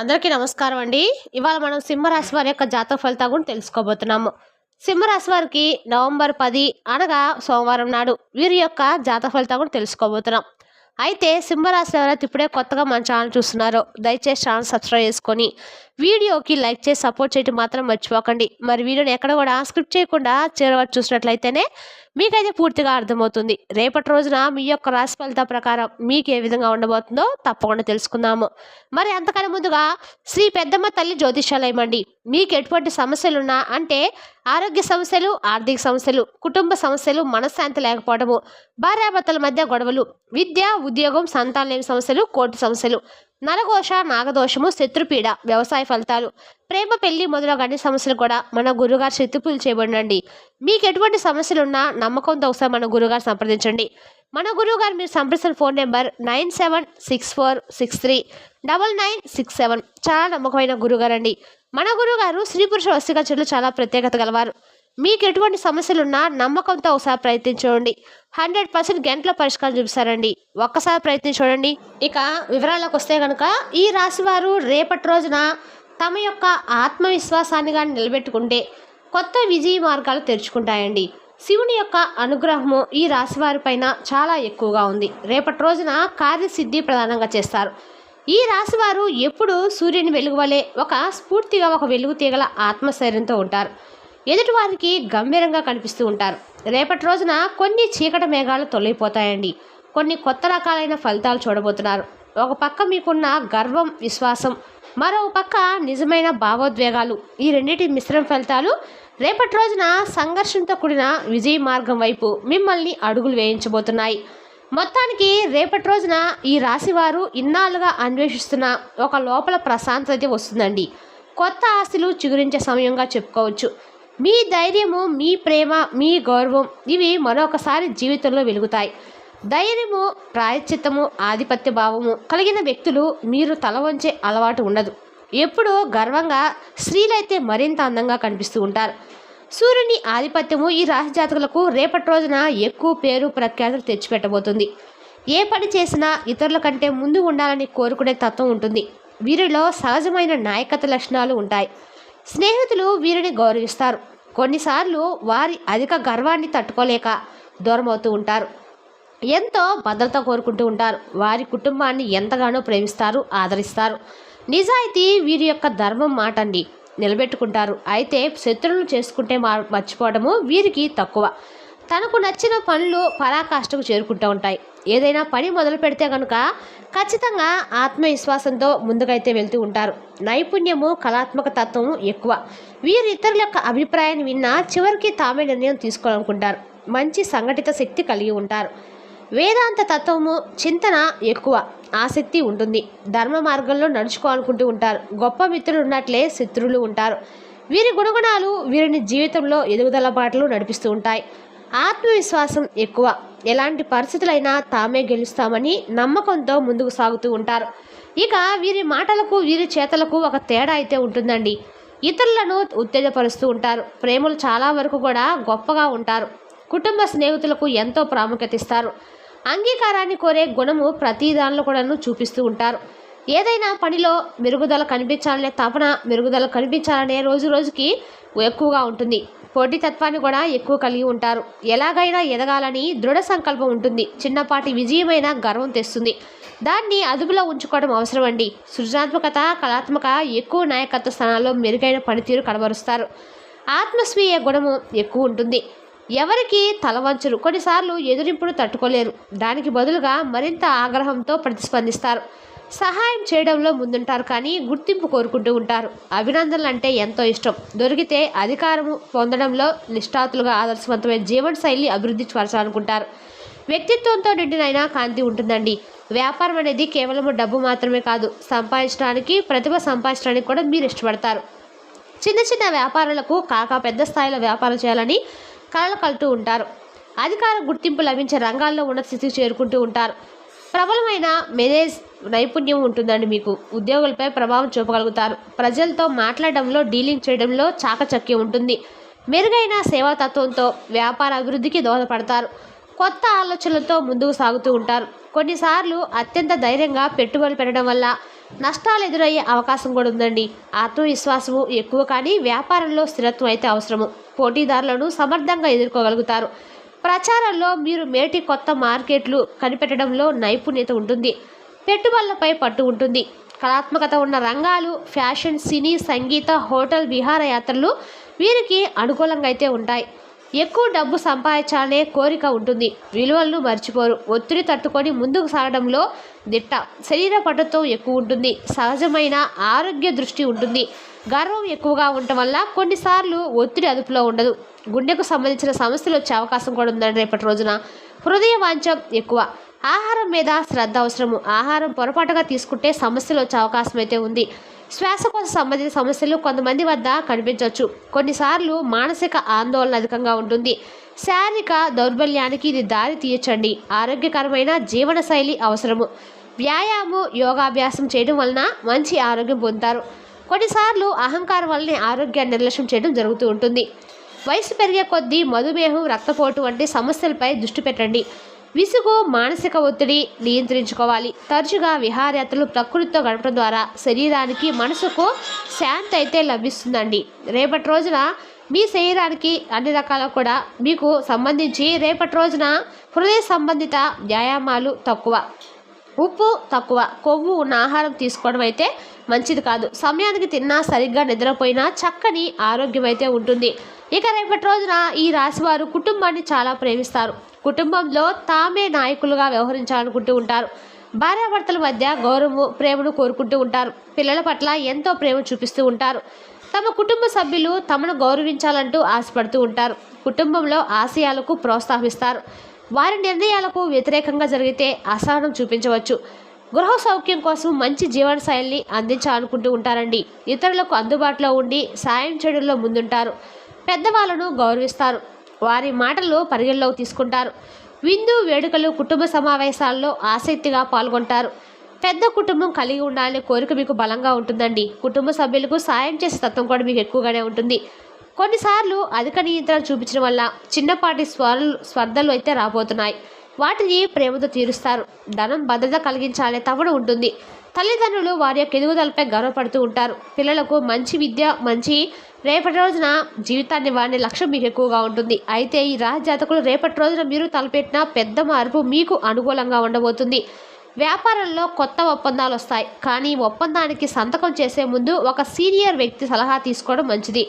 అందరికీ నమస్కారం అండి. ఇవాళ మనం సింహరాశి వారి యొక్క జాతక ఫలితాలు కూడా తెలుసుకోబోతున్నాము. సింహరాశి వారికి నవంబర్ 10 అనగా సోమవారం నాడు వీరి యొక్క జాతక ఫలితాలు కూడా తెలుసుకోబోతున్నాం. అయితే సింహరాశి ఎవరైతే ఇప్పుడే కొత్తగా మన ఛానల్ చూస్తున్నారో దయచేసి ఛానల్ సబ్స్క్రైబ్ చేసుకొని వీడియోకి లైక్ చేసి సపోర్ట్ చేయడం మాత్రం మర్చిపోకండి. మరి వీడియోని ఎక్కడ కూడా స్క్రిప్ట్ చేయకుండా చివరి వరకు చూసినట్లయితేనే మీకైతే పూర్తిగా అర్థమవుతుంది. రేపటి రోజున మీ యొక్క రాశి ఫలితాల ప్రకారం మీకు ఏ విధంగా ఉండబోతుందో తప్పకుండా తెలుసుకుందాము. మరి అంతకన్నా ముందుగా శ్రీ పెద్దమ్మ తల్లి జ్యోతిష్యాలయం అండి. మీకు ఎటువంటి సమస్యలున్నా అంటే ఆరోగ్య సమస్యలు, ఆర్థిక సమస్యలు, కుటుంబ సమస్యలు, మనశ్శాంతి లేకపోవడము, భార్యాభర్తల మధ్య గొడవలు, విద్య, ఉద్యోగం, సంతానలేమి సమస్యలు, కోర్టు సమస్యలు, నరఘోష, నాగదోషము, శత్రుపీడ, వ్యవసాయ ఫలితాలు, ప్రేమ, పెళ్లి మొదలగు అన్ని సమస్యలు కూడా మన గురుగారు శక్తి పూజలు చేయబడినండి. మీకు ఎటువంటి సమస్యలున్నా నమ్మకంతో ఒకసారి మన గురుగారు సంప్రదించండి. మన గురువుగారు మీరు సంప్రదించిన ఫోన్ నెంబర్ 9764639967. చాలా నమ్మకమైన గురుగారు అండి. మన గురువుగారు స్త్రీ పురుష వశీకరణలో చాలా ప్రత్యేకత గలవారు. మీకు ఎటువంటి సమస్యలున్నా నమ్మకంతో ఒకసారి ప్రయత్నించండి. 100% గంటల పరిష్కారం చూపిస్తారండి. ఒక్కసారి ప్రయత్నించండి. ఇక వివరాలకు వస్తే కనుక ఈ రాశి వారు రేపటి రోజున తమ యొక్క ఆత్మవిశ్వాసాన్ని కానీ నిలబెట్టుకుంటే కొత్త విజయ మార్గాలు తెరుచుకుంటాయండి. శివుని యొక్క అనుగ్రహము ఈ రాశి వారి పైన చాలా ఎక్కువగా ఉంది. రేపటి రోజున కార్యసిద్ధి ప్రధానంగా చేస్తారు. ఈ రాశి వారు ఎప్పుడు సూర్యుని వెలుగువలే ఒక స్ఫూర్తిగా ఒక వెలుగు తీగల ఆత్మశైర్యంతో ఉంటారు. ఎదుటి వారికి గంభీరంగా కనిపిస్తూ ఉంటారు. రేపటి రోజున కొన్ని చీకటి మేఘాలు తొలగిపోతాయండి. కొన్ని కొత్త రకాలైన ఫలితాలు చూడబోతున్నారు. ఒక పక్క మీకున్న గర్వం, విశ్వాసం, మరో పక్క నిజమైన భావోద్వేగాలు, ఈ రెండింటి మిశ్రమ ఫలితాలు రేపటి రోజున సంఘర్షణతో కూడిన విజయ మార్గం వైపు మిమ్మల్ని అడుగులు వేయించబోతున్నాయి. మొత్తానికి రేపటి రోజున ఈ రాశి వారు ఇన్నాళ్ళుగా అన్వేషిస్తున్న ఒక లోపల ప్రశాంతత వస్తుందండి. కొత్త ఆశలు చిగురించే సమయంగా చెప్పుకోవచ్చు. మీ ధైర్యము, మీ ప్రేమ, మీ గౌరవం ఇవి మరొకసారి జీవితంలో వెలుగుతాయి. ధైర్యము, ప్రాయశ్చిత్తము, ఆధిపత్య భావము కలిగిన వ్యక్తులు మీరు తల వంచే అలవాటు ఉండదు. ఎప్పుడూ గర్వంగా స్త్రీలైతే మరింత అందంగా కనిపిస్తూ ఉంటారు. సూర్యుని ఆధిపత్యము ఈ రాశి జాతకులకు రేపటి రోజున ఎక్కువ పేరు ప్రఖ్యాతులు తెచ్చిపెట్టబోతుంది. ఏ పని చేసినా ఇతరుల కంటే ముందు ఉండాలని కోరుకునే తత్వం ఉంటుంది. వీరిలో సహజమైన నాయకత్వ లక్షణాలు ఉంటాయి. స్నేహితులు వీరిని గౌరవిస్తారు. కొన్నిసార్లు వారి అధిక గర్వాన్ని తట్టుకోలేక దూరమవుతూ ఉంటారు. ఎంతో భద్రత కోరుకుంటూ ఉంటారు. వారి కుటుంబాన్ని ఎంతగానో ప్రేమిస్తారు, ఆదరిస్తారు. నిజాయితీ వీరి యొక్క ధర్మం మాట అండి, నిలబెట్టుకుంటారు. అయితే శత్రువులను చేసుకుంటే మర్చిపోవడము వీరికి తక్కువ. తనకు నచ్చిన పనులు పరాకాష్ఠకు చేరుకుంటూ ఉంటాయి. ఏదైనా పని మొదలు పెడితే కనుక ఖచ్చితంగా ఆత్మవిశ్వాసంతో ముందుకైతే వెళ్తూ ఉంటారు. నైపుణ్యము, కళాత్మక తత్వము ఎక్కువ. వీరు ఇతరుల యొక్క అభిప్రాయాన్ని విన్నా చివరికి తామే నిర్ణయం తీసుకోవాలనుకుంటారు. మంచి సంఘటిత శక్తి కలిగి ఉంటారు. వేదాంత తత్వము, చింతన ఎక్కువ ఆసక్తి ఉంటుంది. ధర్మ మార్గంలో నడుచుకోవాలనుకుంటూ ఉంటారు. గొప్ప మిత్రులు ఉన్నట్లే శత్రువులు ఉంటారు. వీరి గుణగుణాలు వీరిని జీవితంలో ఎదుగుదల బాటలు నడిపిస్తూ ఉంటాయి. ఆత్మవిశ్వాసం ఎక్కువ. ఎలాంటి పరిస్థితులైనా తామే గెలుస్తామని నమ్మకంతో ముందుకు సాగుతూ ఉంటారు. ఇక వీరి మాటలకు వీరి చేతలకు ఒక తేడా అయితే ఉంటుందండి. ఇతరులను ఉత్తేజపరుస్తూ ఉంటారు. ప్రేమలు చాలా వరకు కూడా గొప్పగా ఉంటారు. కుటుంబ స్నేహితులకు ఎంతో ప్రాముఖ్యత ఇస్తారు. అంగీకారాన్ని కోరే గుణము ప్రతి దానిలో కూడా చూపిస్తూ ఉంటారు. ఏదైనా పనిలో మెరుగుదల కనిపించాలనే తపన, మెరుగుదల కనిపించాలనే రోజు రోజుకి ఎక్కువగా ఉంటుంది. పోటీతత్వాన్ని కూడా ఎక్కువ కలిగి ఉంటారు. ఎలాగైనా ఎదగాలని దృఢ సంకల్పం ఉంటుంది. చిన్నపాటి విజయమైన గర్వం తెస్తుంది. దాన్ని అదుపులో ఉంచుకోవడం అవసరం అండి. సృజనాత్మకత, కళాత్మక ఎక్కువ నాయకత్వ స్థానాల్లో మెరుగైన పనితీరు కనబరుస్తారు. ఆత్మస్వీయ గుణము ఎక్కువ ఉంటుంది. ఎవరికి తలవంచరు. కొన్నిసార్లు ఎదురింపును తట్టుకోలేరు. దానికి బదులుగా మరింత ఆగ్రహంతో ప్రతిస్పందిస్తారు. సహాయం చేయడంలో ముందుంటారు, కానీ గుర్తింపు కోరుకుంటూ ఉంటారు. అభినందనలు అంటే ఎంతో ఇష్టం. దొరికితే అధికారము పొందడంలో నిష్ఠాతులుగా ఆదర్శవంతమైన జీవన శైలి అభివృద్ధి పరచాలనుకుంటారు. వ్యక్తిత్వంతో నిండినైనా కాంతి ఉంటుందండి. వ్యాపారం అనేది కేవలం డబ్బు మాత్రమే కాదు, సంపాదించడానికి, ప్రతిభ సంపాదించడానికి కూడా మీరు ఇష్టపడతారు. చిన్న చిన్న వ్యాపారాలకు కాక పెద్ద స్థాయిలో వ్యాపారం చేయాలని కలలు కలుతూ ఉంటారు. అధికార గుర్తింపు లభించే రంగాల్లో ఉన్నత స్థితికి చేరుకుంటూ ఉంటారు. ప్రబలమైన మేనేజ్ నైపుణ్యం ఉంటుందండి. మీకు ఉద్యోగులపై ప్రభావం చూపగలుగుతారు. ప్రజలతో మాట్లాడడంలో, డీలింగ్ చేయడంలో చాకచక్యం ఉంటుంది. మెరుగైన సేవాతత్వంతో వ్యాపార అభివృద్ధికి దోహదపడతారు. కొత్త ఆలోచనలతో ముందుకు సాగుతూ ఉంటారు. కొన్నిసార్లు అత్యంత ధైర్యంగా పెట్టుబడులు పెట్టడం వల్ల నష్టాలు ఎదురయ్యే అవకాశం కూడా ఉందండి. ఆత్మవిశ్వాసము ఎక్కువ, కానీ వ్యాపారంలో స్థిరత్వం అయితే అవసరము. పోటీదారులను సమర్థంగా ఎదుర్కోగలుగుతారు. ప్రచారంలో మీరు మేటి కొత్త మార్కెట్లు కనిపెట్టడంలో నైపుణ్యత ఉంటుంది. పెట్టుబడులపై పట్టు ఉంటుంది. కళాత్మకత ఉన్న రంగాలు, ఫ్యాషన్, సినీ, సంగీత, హోటల్, విహారయాత్రలు వీరికి అనుకూలంగా అయితే ఉంటాయి. ఎక్కువ డబ్బు సంపాదించాలనే కోరిక ఉంటుంది. విలువలను మర్చిపోరు. ఒత్తిడి తట్టుకొని ముందుకు సాగడంలో దిట్ట. శరీర పట్టుతో ఎక్కువ ఉంటుంది. సహజమైన ఆరోగ్య దృష్టి ఉంటుంది. గర్వం ఎక్కువగా ఉండటం వల్ల కొన్నిసార్లు ఒత్తిడి అదుపులో ఉండదు. గుండెకు సంబంధించిన సమస్యలు వచ్చే అవకాశం కూడా ఉందండి రేపటి రోజున. హృదయ వాంఛం ఎక్కువ. ఆహారం మీద శ్రద్ధ అవసరము. ఆహారం పొరపాటుగా తీసుకుంటే సమస్యలు వచ్చే అవకాశం అయితే ఉంది. శ్వాసకోశ సంబంధిత సమస్యలు కొంతమంది వద్ద కనిపించవచ్చు. కొన్నిసార్లు మానసిక ఆందోళన అధికంగా ఉంటుంది. శారీరక దౌర్బల్యానికి ఇది దారి తీయచ్చండి. ఆరోగ్యకరమైన జీవనశైలి అవసరము. వ్యాయామం, యోగాభ్యాసం చేయడం వలన మంచి ఆరోగ్యం పొందుతారు. కొన్నిసార్లు అహంకారం వల్లనే ఆరోగ్యాన్ని నిర్లక్ష్యం చేయడం జరుగుతూ ఉంటుంది. వయసు పెరిగే కొద్దీ మధుమేహం, రక్తపోటు వంటి సమస్యలపై దృష్టి పెట్టండి. విసుగు, మానసిక ఒత్తిడి నియంత్రించుకోవాలి. తరచుగా విహారయాత్రలు, ప్రకృతితో గడపడం ద్వారా శరీరానికి, మనసుకు శాంతి అయితే లభిస్తుందండి. రేపటి రోజున మీ శరీరానికి అన్ని రకాల కూడా మీకు సంబంధించి రేపటి రోజున హృదయ సంబంధిత వ్యాయామాలు తక్కువ, ఉప్పు తక్కువ, కొవ్వు ఉన్న ఆహారం తీసుకోవడం అయితే మంచిది కాదు. సమయానికి తిన్నా, సరిగ్గా నిద్రపోయినా చక్కని ఆరోగ్యం అయితే ఉంటుంది. ఇక రేపటి రోజున ఈ రాశివారు కుటుంబాన్ని చాలా ప్రేమిస్తారు. కుటుంబంలో తామే నాయకులుగా వ్యవహరించాలనుకుంటూ ఉంటారు. భార్యాభర్తల మధ్య గౌరవము, ప్రేమను కోరుకుంటూ ఉంటారు. పిల్లల పట్ల ఎంతో ప్రేమ చూపిస్తూ ఉంటారు. తమ కుటుంబ సభ్యులు తమను గౌరవించాలంటూ ఆశపడుతూ ఉంటారు. కుటుంబంలో ఆశయాలకు ప్రోత్సహిస్తారు. వారి నిర్ణయాలకు వ్యతిరేకంగా జరిగితే అసహనం చూపించవచ్చు. గృహ సౌఖ్యం కోసం మంచి జీవన శైలిని అందించాలనుకుంటూ ఉంటారండి. ఇతరులకు అందుబాటులో ఉండి సాయం చేయడంలో ముందుంటారు. పెద్దవాళ్ళను గౌరవిస్తారు. వారి మాటలు పరిగణలోకి తీసుకుంటారు. విందు, వేడుకలు, కుటుంబ సమావేశాల్లో ఆసక్తిగా పాల్గొంటారు. పెద్ద కుటుంబం కలిగి ఉండాలనే కోరిక మీకు బలంగా ఉంటుందండి. కుటుంబ సభ్యులకు సాయం చేసే తత్వం కూడా మీకు ఎక్కువగానే ఉంటుంది. కొన్నిసార్లు అధిక నియంత్రణ చూపించడం వల్ల చిన్నపాటి స్పర్ధలు అయితే రాబోతున్నాయి. వాటిని ప్రేమతో తీరుస్తారు. ధనం భద్రత కలిగించాలనే తపన ఉంటుంది. తల్లిదండ్రులు వారి యొక్క ఎదుగుదలపై గర్వపడుతూ ఉంటారు. పిల్లలకు మంచి విద్య, మంచి రేపటి రోజున జీవితాన్ని వాడే లక్ష్యం మీకు ఎక్కువగా ఉంటుంది. అయితే ఈ రాశి జాతకులు రేపటి రోజున మీరు తలపెట్టిన పెద్ద మార్పు మీకు అనుకూలంగా ఉండబోతుంది. వ్యాపారంలో కొత్త ఒప్పందాలు వస్తాయి. కానీ ఒప్పందానికి సంతకం చేసే ముందు ఒక సీనియర్ వ్యక్తి సలహా తీసుకోవడం మంచిది.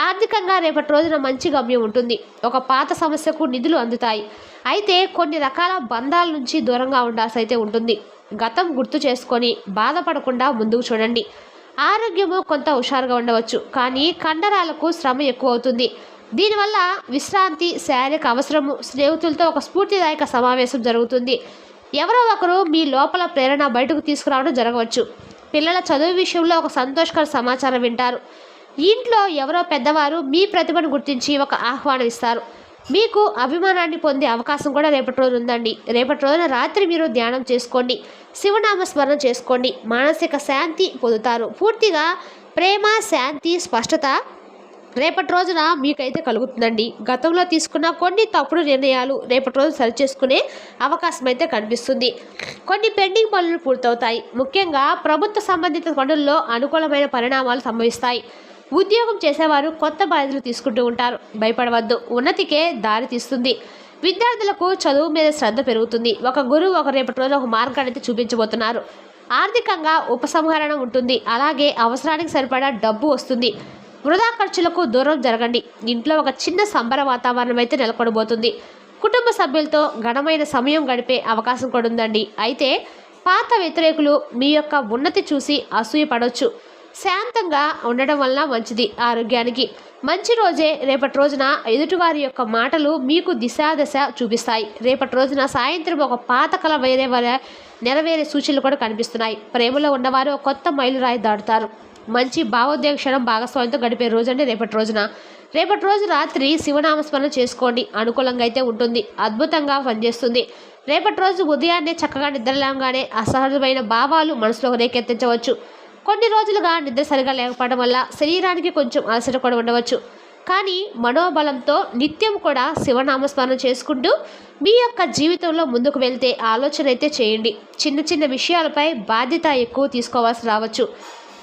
ఆర్థికంగా రేపటి రోజున మంచి గమ్యం ఉంటుంది. ఒక పాత సమస్యకు నిధులు అందుతాయి. అయితే కొన్ని రకాల బంధాల నుంచి దూరంగా ఉండాల్సి అయితే ఉంటుంది. గతం గుర్తు చేసుకొని బాధపడకుండా ముందుకు చూడండి. ఆరోగ్యము కొంత హుషారుగా ఉండవచ్చు, కానీ కండరాలకు శ్రమ ఎక్కువ అవుతుంది. దీనివల్ల విశ్రాంతి, శారీరక అవసరము, స్నేహితులతో ఒక స్ఫూర్తిదాయక సమావేశం జరుగుతుంది. ఎవరో ఒకరు మీ లోపల ప్రేరణ బయటకు తీసుకురావడం జరగవచ్చు. పిల్లల చదువు విషయంలో ఒక సంతోషకర సమాచారం వింటారు. ఇంట్లో ఎవరో పెద్దవారు మీ ప్రతిభను గుర్తించి ఒక ఆహ్వానం ఇస్తారు. మీకు అభిమానాన్ని పొందే అవకాశం కూడా రేపటి రోజు ఉందండి. రేపటి రోజున రాత్రి మీరు ధ్యానం చేసుకోండి, శివనామ స్మరణ చేసుకోండి. మానసిక శాంతి పొందుతారు. పూర్తిగా ప్రేమ, శాంతి, స్పష్టత రేపటి రోజున మీకైతే కలుగుతుందండి. గతంలో తీసుకున్న కొన్ని తప్పుడు నిర్ణయాలు రేపటి రోజు సరిచేసుకునే అవకాశం అయితే కనిపిస్తుంది. కొన్ని పెండింగ్ పనులు పూర్తవుతాయి. ముఖ్యంగా ప్రభుత్వ సంబంధిత పనుల్లో అనుకూలమైన పరిణామాలు సంభవిస్తాయి. ఉద్యోగం చేసేవారు కొత్త బాధ్యతలు తీసుకుంటూ ఉంటారు. భయపడవద్దు, ఉన్నతికే దారి తీస్తుంది. విద్యార్థులకు చదువు మీద శ్రద్ధ పెరుగుతుంది. ఒక గురువు ఒక రేపటి రోజు ఒక మార్గాన్ని చూపించబోతున్నారు. ఆర్థికంగా ఉపసంహరణ ఉంటుంది. అలాగే అవసరానికి సరిపడా డబ్బు వస్తుంది. వృధా ఖర్చులకు దూరం జరగండి. ఇంట్లో ఒక చిన్న సంబర వాతావరణం అయితే నెలకొనబోతుంది. కుటుంబ సభ్యులతో ఘనమైన సమయం గడిపే అవకాశం కూడా ఉందండి. అయితే పాత వ్యతిరేకులు మీ యొక్క ఉన్నతి చూసి అసూయపడవచ్చు. శాంతంగా ఉండడం వల్ల మంచిది. ఆరోగ్యానికి మంచి రోజే. రేపటి రోజున ఎదుటివారి యొక్క మాటలు మీకు దిశ చూపిస్తాయి. రేపటి రోజున సాయంత్రం ఒక పాత కళ నెరవేరే సూచనలు కూడా కనిపిస్తున్నాయి. ప్రేమలో ఉన్నవారు కొత్త మైలురాయి దాటుతారు. మంచి భావోద్వేగ క్షణం భాగస్వామ్యంతో గడిపే రోజు అండి రేపటి రోజున. రేపటి రోజు రాత్రి శివనామస్మరణ చేసుకోండి. అనుకూలంగా అయితే ఉంటుంది. అద్భుతంగా పనిచేస్తుంది. రేపటి రోజు ఉదయాన్నే చక్కగా నిద్రలేగానే అసహజమైన భావాలు మనసులో రేకెత్తించవచ్చు. కొన్ని రోజులుగా నిద్ర సరిగా లేకపోవడం వల్ల శరీరానికి కొంచెం అలసట కూడా ఉండవచ్చు. కానీ మనోబలంతో నిత్యం కూడా శివనామస్మరణ చేసుకుంటూ మీ యొక్క జీవితంలో ముందుకు వెళ్తే ఆలోచన అయితే చేయండి. చిన్న చిన్న విషయాలపై బాధ్యత ఎక్కువ తీసుకోవాల్సి రావచ్చు.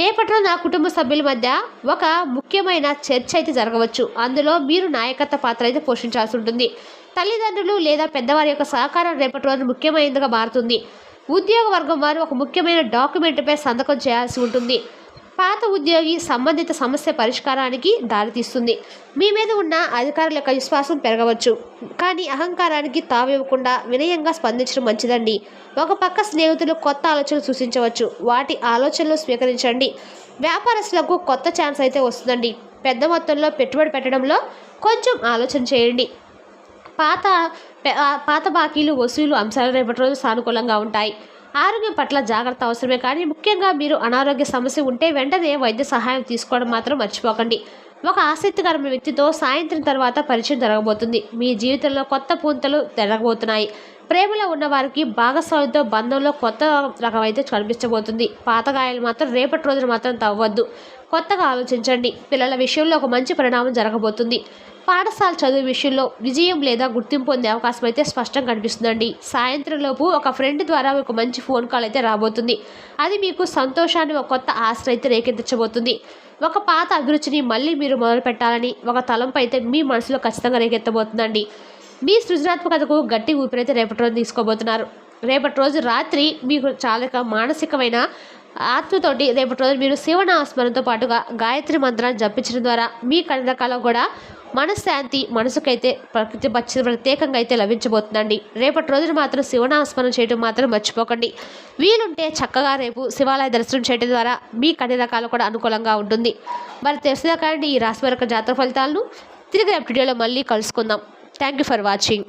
రేపట్లో నా కుటుంబ సభ్యుల మధ్య ఒక ముఖ్యమైన చర్చ అయితే జరగవచ్చు. అందులో మీరు నాయకత్వ పాత్ర అయితే పోషించాల్సి ఉంటుంది. తల్లిదండ్రులు లేదా పెద్దవారి యొక్క సహకారం రేపటి రోజు ముఖ్యమైనదిగా మారుతుంది. ఉద్యోగ వర్గం వారు ఒక ముఖ్యమైన డాక్యుమెంట్పై సంతకం చేయాల్సి ఉంటుంది. పాత ఉద్యోగి సంబంధిత సమస్య పరిష్కారానికి దారితీస్తుంది. మీ మీద ఉన్న అధికారుల యొక్క విశ్వాసం పెరగవచ్చు. కానీ అహంకారానికి తావివ్వకుండా వినయంగా స్పందించడం మంచిదండి. ఒక పక్క స్నేహితులు కొత్త ఆలోచనలు సూచించవచ్చు. వాటి ఆలోచనలు స్వీకరించండి. వ్యాపారస్తులకు కొత్త ఛాన్స్ అయితే వస్తుందండి. పెద్ద మొత్తంలో పెట్టుబడి పెట్టడంలో కొంచెం ఆలోచన చేయండి. పాత బాకీలు వసూలు అంశాలు రేపటి రోజు సానుకూలంగా ఉంటాయి. ఆరోగ్యం పట్ల జాగ్రత్త అవసరమే, కానీ ముఖ్యంగా మీరు అనారోగ్య సమస్య ఉంటే వెంటనే వైద్య సహాయం తీసుకోవడం మాత్రం మర్చిపోకండి. ఒక ఆసక్తికరమైన వ్యక్తితో సాయంత్రం తర్వాత పరిచయం జరగబోతుంది. మీ జీవితంలో కొత్త పూంతలు జరగబోతున్నాయి. ప్రేమలో ఉన్నవారికి భాగస్వామితో బంధంలో కొత్త రకం అయితే కనిపించబోతుంది. పాత గాయాలు మాత్రం రేపటి రోజున మాత్రం తవ్వద్దు. కొత్తగా ఆలోచించండి. పిల్లల విషయంలో ఒక మంచి పరిణామం జరగబోతుంది. పాఠశాల చదువు విషయంలో విజయం లేదా గుర్తింపు పొందే అవకాశం అయితే స్పష్టంగా కనిపిస్తుందండి. సాయంత్రం లోపు ఒక ఫ్రెండ్ ద్వారా ఒక మంచి ఫోన్ కాల్ అయితే రాబోతుంది. అది మీకు సంతోషాన్ని, ఒక కొత్త ఆశ అయితే రేకెత్తించబోతుంది. ఒక పాత అభిరుచిని మళ్ళీ మీరు మొదలు పెట్టాలని ఒక తలంపు అయితే మీ మనసులో ఖచ్చితంగా రేకెత్తబోతుందండి. మీ సృజనాత్మకతకు గట్టి ఊపిరైతే రేపటి రోజు తీసుకోబోతున్నారు. రేపటి రోజు రాత్రి మీకు చాలా మానసికమైన ఆత్మతోటి రేపటి రోజు మీరు శివనామస్మరణతో పాటుగా గాయత్రి మంత్రాన్ని జపించడం ద్వారా మీ కళ్ళకాలం కూడా మనశ్శాంతి మనసుకైతే ప్రత్యేకంగా అయితే లభించబోతుందండి. రేపటి రోజున మాత్రం శివనామస్మరణ చేయడం మాత్రం మర్చిపోకండి. వీలుంటే చక్కగా రేపు శివాలయ దర్శనం చేయడం ద్వారా మీ కన్ని రకాలు కూడా అనుకూలంగా ఉంటుంది. మరి తెలిసిన కానీ ఈ రాశి వరకు జాతక ఫలితాలను తిరిగి రేపు వీడియోలో మళ్ళీ కలుసుకుందాం. Thank you for watching.